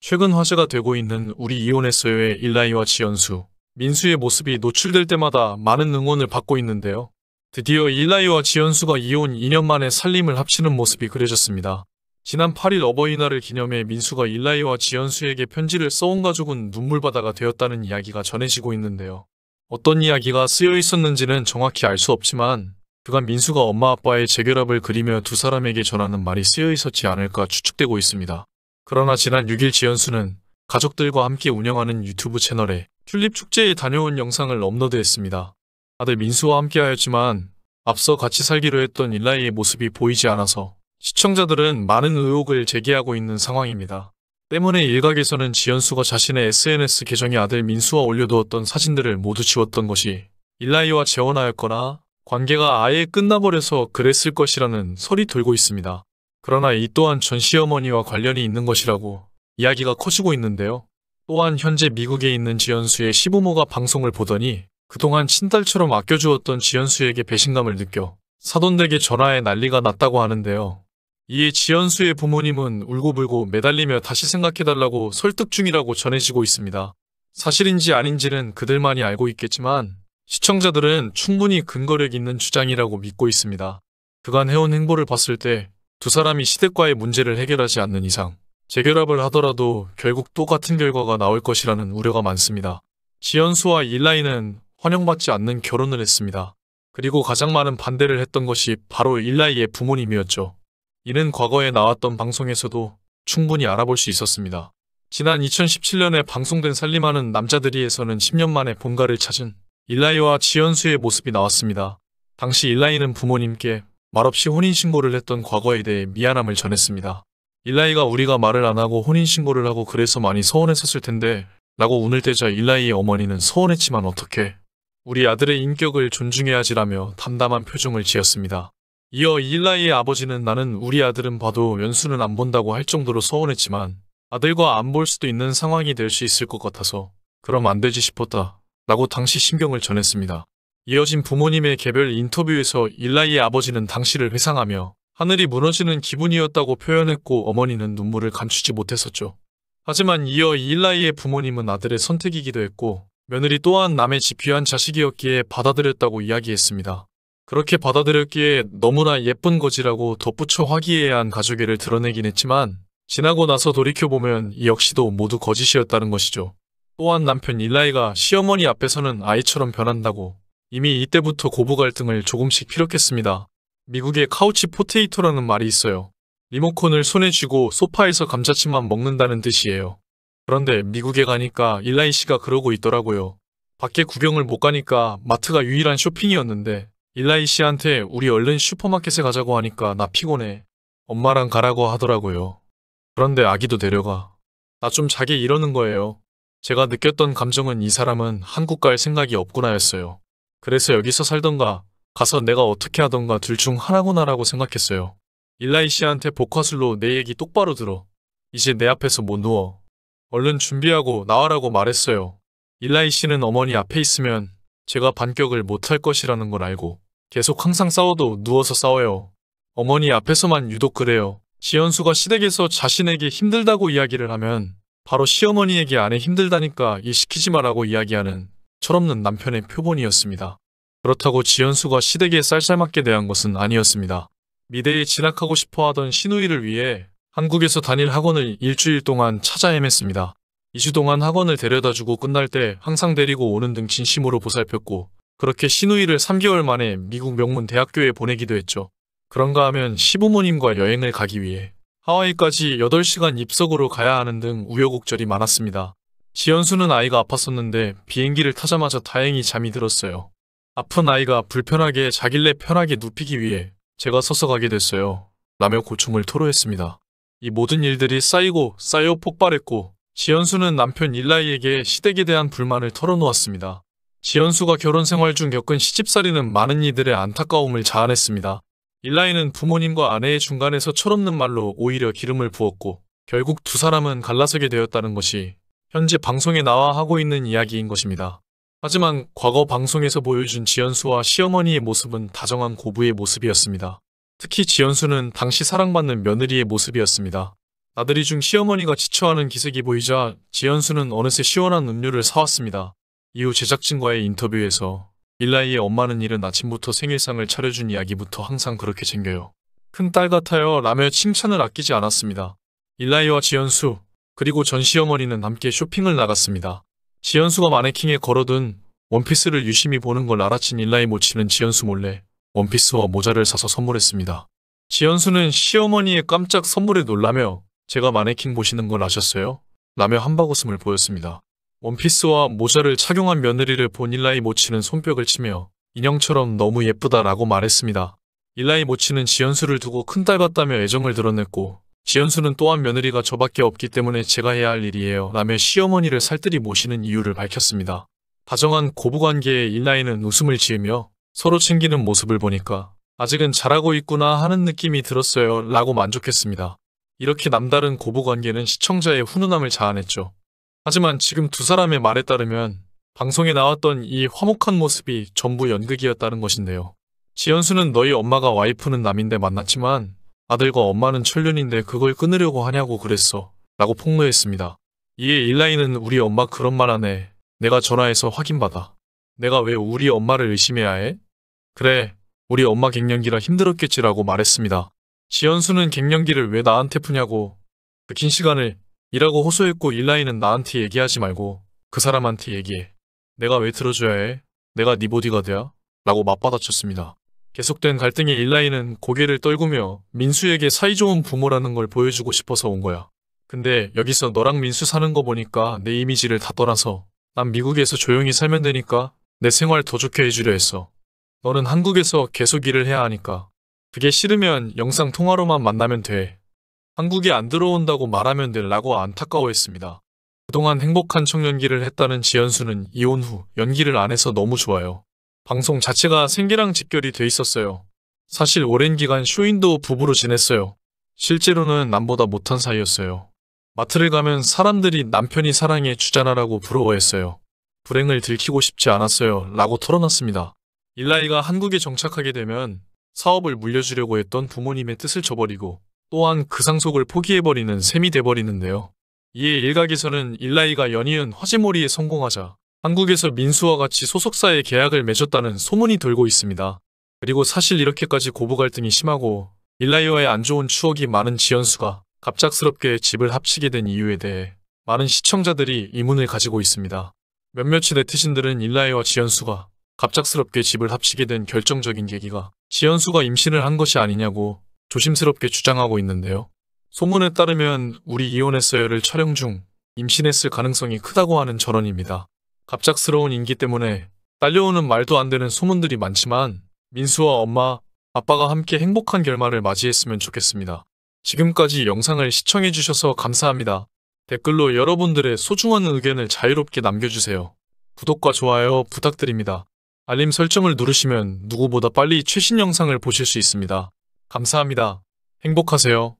최근 화제가 되고 있는 우리 이혼했어요의 일라이와 지연수, 민수의 모습이 노출될 때마다 많은 응원을 받고 있는데요. 드디어 일라이와 지연수가 이혼 2년 만에 살림을 합치는 모습이 그려졌습니다. 지난 8일 어버이날을 기념해 민수가 일라이와 지연수에게 편지를 써온 가족은 눈물바다가 되었다는 이야기가 전해지고 있는데요. 어떤 이야기가 쓰여 있었는지는 정확히 알 수 없지만 그간 민수가 엄마 아빠의 재결합을 그리며 두 사람에게 전하는 말이 쓰여 있었지 않을까 추측되고 있습니다. 그러나 지난 6일 지연수는 가족들과 함께 운영하는 유튜브 채널에 튤립 축제에 다녀온 영상을 업로드했습니다. 아들 민수와 함께 하였지만 앞서 같이 살기로 했던 일라이의 모습이 보이지 않아서 시청자들은 많은 의혹을 제기하고 있는 상황입니다. 때문에 일각에서는 지연수가 자신의 SNS 계정에 아들 민수와 올려두었던 사진들을 모두 지웠던 것이 일라이와 재혼하였거나 관계가 아예 끝나버려서 그랬을 것이라는 설이 돌고 있습니다. 그러나 이 또한 전 시어머니와 관련이 있는 것이라고 이야기가 커지고 있는데요. 또한 현재 미국에 있는 지연수의 시부모가 방송을 보더니 그동안 친딸처럼 아껴주었던 지연수에게 배신감을 느껴 사돈댁에 전화해 난리가 났다고 하는데요. 이에 지연수의 부모님은 울고불고 매달리며 다시 생각해달라고 설득 중이라고 전해지고 있습니다. 사실인지 아닌지는 그들만이 알고 있겠지만 시청자들은 충분히 근거력 있는 주장이라고 믿고 있습니다. 그간 해온 행보를 봤을 때 두 사람이 시댁과의 문제를 해결하지 않는 이상 재결합을 하더라도 결국 똑같은 결과가 나올 것이라는 우려가 많습니다. 지연수와 일라이는 환영받지 않는 결혼을 했습니다. 그리고 가장 많은 반대를 했던 것이 바로 일라이의 부모님이었죠. 이는 과거에 나왔던 방송에서도 충분히 알아볼 수 있었습니다. 지난 2017년에 방송된 살림하는 남자들이에서는 10년 만에 본가를 찾은 일라이와 지연수의 모습이 나왔습니다. 당시 일라이는 부모님께 말없이 혼인신고를 했던 과거에 대해 미안함을 전했습니다. 일라이가 우리가 말을 안 하고 혼인신고를 하고 그래서 많이 서운했었을 텐데 라고 운을 떼자 일라이의 어머니는 서운했지만 어떡해. 우리 아들의 인격을 존중해야지라며 담담한 표정을 지었습니다. 이어 일라이의 아버지는 나는 우리 아들은 봐도 연수는 안 본다고 할 정도로 서운했지만 아들과 안 볼 수도 있는 상황이 될 수 있을 것 같아서 그럼 안 되지 싶었다 라고 당시 심경을 전했습니다. 이어진 부모님의 개별 인터뷰에서 일라이의 아버지는 당시를 회상하며 하늘이 무너지는 기분이었다고 표현했고 어머니는 눈물을 감추지 못했었죠. 하지만 이어 일라이의 부모님은 아들의 선택이기도 했고 며느리 또한 남의 집 귀한 자식이었기에 받아들였다고 이야기했습니다. 그렇게 받아들였기에 너무나 예쁜 거지라고 덧붙여 화기애애한 가족애를 드러내긴 했지만 지나고 나서 돌이켜보면 이 역시도 모두 거짓이었다는 것이죠. 또한 남편 일라이가 시어머니 앞에서는 아이처럼 변한다고 이미 이때부터 고부 갈등을 조금씩 피력했습니다. 미국에 카우치 포테이토라는 말이 있어요. 리모컨을 손에 쥐고 소파에서 감자칩만 먹는다는 뜻이에요. 그런데 미국에 가니까 일라이 씨가 그러고 있더라고요. 밖에 구경을 못 가니까 마트가 유일한 쇼핑이었는데 일라이 씨한테 우리 얼른 슈퍼마켓에 가자고 하니까 나 피곤해. 엄마랑 가라고 하더라고요. 그런데 아기도 데려가. 나 좀 자게 이러는 거예요. 제가 느꼈던 감정은 이 사람은 한국 갈 생각이 없구나였어요. 그래서 여기서 살던가 가서 내가 어떻게 하던가 둘 중 하나구나라고 생각했어요. 일라이 씨한테 복화술로 내 얘기 똑바로 들어. 이제 내 앞에서 못 누워. 얼른 준비하고 나와라고 말했어요. 일라이 씨는 어머니 앞에 있으면 제가 반격을 못할 것이라는 걸 알고 계속 항상 싸워도 누워서 싸워요. 어머니 앞에서만 유독 그래요. 지연수가 시댁에서 자신에게 힘들다고 이야기를 하면 바로 시어머니에게 아내 힘들다니까 일 시키지 마라고 이야기하는 철없는 남편의 표본이었습니다. 그렇다고 지연수가 시댁에 쌀쌀맞게 대한 것은 아니었습니다. 미대에 진학하고 싶어 하던 신우이를 위해 한국에서 단일 학원을 일주일 동안 찾아 헤맸습니다. 2주 동안 학원을 데려다주고 끝날 때 항상 데리고 오는 등 진심으로 보살폈고 그렇게 신우이를 3개월 만에 미국 명문 대학교에 보내기도 했죠. 그런가 하면 시부모님과 여행을 가기 위해 하와이까지 8시간 입석으로 가야 하는 등 우여곡절이 많았습니다. 지연수는 아이가 아팠었는데 비행기를 타자마자 다행히 잠이 들었어요. 아픈 아이가 불편하게 자길래 편하게 눕히기 위해 제가 서서 가게 됐어요. 라며 고충을 토로했습니다. 이 모든 일들이 쌓이고 쌓여 폭발했고 지연수는 남편 일라이에게 시댁에 대한 불만을 털어놓았습니다. 지연수가 결혼 생활 중 겪은 시집살이는 많은 이들의 안타까움을 자아냈습니다. 일라이는 부모님과 아내의 중간에서 철없는 말로 오히려 기름을 부었고 결국 두 사람은 갈라서게 되었다는 것이 현재 방송에 나와 하고 있는 이야기인 것입니다. 하지만 과거 방송에서 보여준 지연수와 시어머니의 모습은 다정한 고부의 모습이었습니다. 특히 지연수는 당시 사랑받는 며느리의 모습이었습니다. 나들이 중 시어머니가 지쳐하는 기색이 보이자 지연수는 어느새 시원한 음료를 사왔습니다. 이후 제작진과의 인터뷰에서 일라이의 엄마는 이른 아침부터 생일상을 차려준 이야기부터 항상 그렇게 챙겨요. 큰딸 같아요 라며 칭찬을 아끼지 않았습니다. 일라이와 지연수 그리고 전 시어머니는 함께 쇼핑을 나갔습니다. 지연수가 마네킹에 걸어둔 원피스를 유심히 보는 걸 알아챈 일라이 모치는 지연수 몰래 원피스와 모자를 사서 선물했습니다. 지연수는 시어머니의 깜짝 선물에 놀라며 제가 마네킹 보시는 걸 아셨어요? 라며 한바구음을 보였습니다. 원피스와 모자를 착용한 며느리를 본 일라이 모치는 손뼉을 치며 인형처럼 너무 예쁘다라고 말했습니다. 일라이 모치는 지연수를 두고 큰딸 같다며 애정을 드러냈고 지연수는 또한 며느리가 저밖에 없기 때문에 제가 해야 할 일이에요 라며 시어머니를 살뜰히 모시는 이유를 밝혔습니다. 다정한 고부관계에 일라이는 웃음을 지으며 서로 챙기는 모습을 보니까 아직은 잘하고 있구나 하는 느낌이 들었어요 라고 만족했습니다. 이렇게 남다른 고부관계는 시청자의 훈훈함을 자아냈죠. 하지만 지금 두 사람의 말에 따르면 방송에 나왔던 이 화목한 모습이 전부 연극이었다는 것인데요. 지연수는 너희 엄마가 와이프는 남인데 만났지만 아들과 엄마는 천륜인데 그걸 끊으려고 하냐고 그랬어 라고 폭로했습니다. 이에 일라이는 우리 엄마 그런 말 하네. 내가 전화해서 확인받아. 내가 왜 우리 엄마를 의심해야 해? 그래, 우리 엄마 갱년기라 힘들었겠지라고 말했습니다. 지연수는 갱년기를 왜 나한테 푸냐고 그 긴 시간을 이라고 호소했고 일라이는 나한테 얘기하지 말고 그 사람한테 얘기해. 내가 왜 들어줘야 해? 내가 네 보디가드야? 라고 맞받아쳤습니다. 계속된 갈등에 일라이는 고개를 떨구며 민수에게 사이좋은 부모라는 걸 보여주고 싶어서 온 거야. 근데 여기서 너랑 민수 사는 거 보니까 내 이미지를 다 떠나서 난 미국에서 조용히 살면 되니까 내 생활 더 좋게 해주려 했어. 너는 한국에서 계속 일을 해야 하니까. 그게 싫으면 영상 통화로만 만나면 돼. 한국에 안 들어온다고 말하면 돼 라고 안타까워했습니다. 그동안 행복한 청년기를 했다는 지연수는 이혼 후 연기를 안 해서 너무 좋아요. 방송 자체가 생계랑 직결이 돼 있었어요. 사실 오랜 기간 쇼윈도 부부로 지냈어요. 실제로는 남보다 못한 사이였어요. 마트를 가면 사람들이 남편이 사랑해 주잖아라고 부러워했어요. 불행을 들키고 싶지 않았어요 라고 털어놨습니다. 일라이가 한국에 정착하게 되면 사업을 물려주려고 했던 부모님의 뜻을 저버리고 또한 그 상속을 포기해버리는 셈이 돼버리는데요. 이에 일각에서는 일라이가 연이은 화제몰이에 성공하자 한국에서 민수와 같이 소속사에 계약을 맺었다는 소문이 돌고 있습니다. 그리고 사실 이렇게까지 고부 갈등이 심하고 일라이와의 안 좋은 추억이 많은 지연수가 갑작스럽게 집을 합치게 된 이유에 대해 많은 시청자들이 의문을 가지고 있습니다. 몇몇의 네티즌들은 일라이와 지연수가 갑작스럽게 집을 합치게 된 결정적인 계기가 지연수가 임신을 한 것이 아니냐고 조심스럽게 주장하고 있는데요. 소문에 따르면 우리 이혼했어요를 촬영 중 임신했을 가능성이 크다고 하는 전언입니다. 갑작스러운 인기 때문에 딸려오는 말도 안 되는 소문들이 많지만 민수와 엄마, 아빠가 함께 행복한 결말을 맞이했으면 좋겠습니다. 지금까지 영상을 시청해주셔서 감사합니다. 댓글로 여러분들의 소중한 의견을 자유롭게 남겨주세요. 구독과 좋아요 부탁드립니다. 알림 설정을 누르시면 누구보다 빨리 최신 영상을 보실 수 있습니다. 감사합니다. 행복하세요.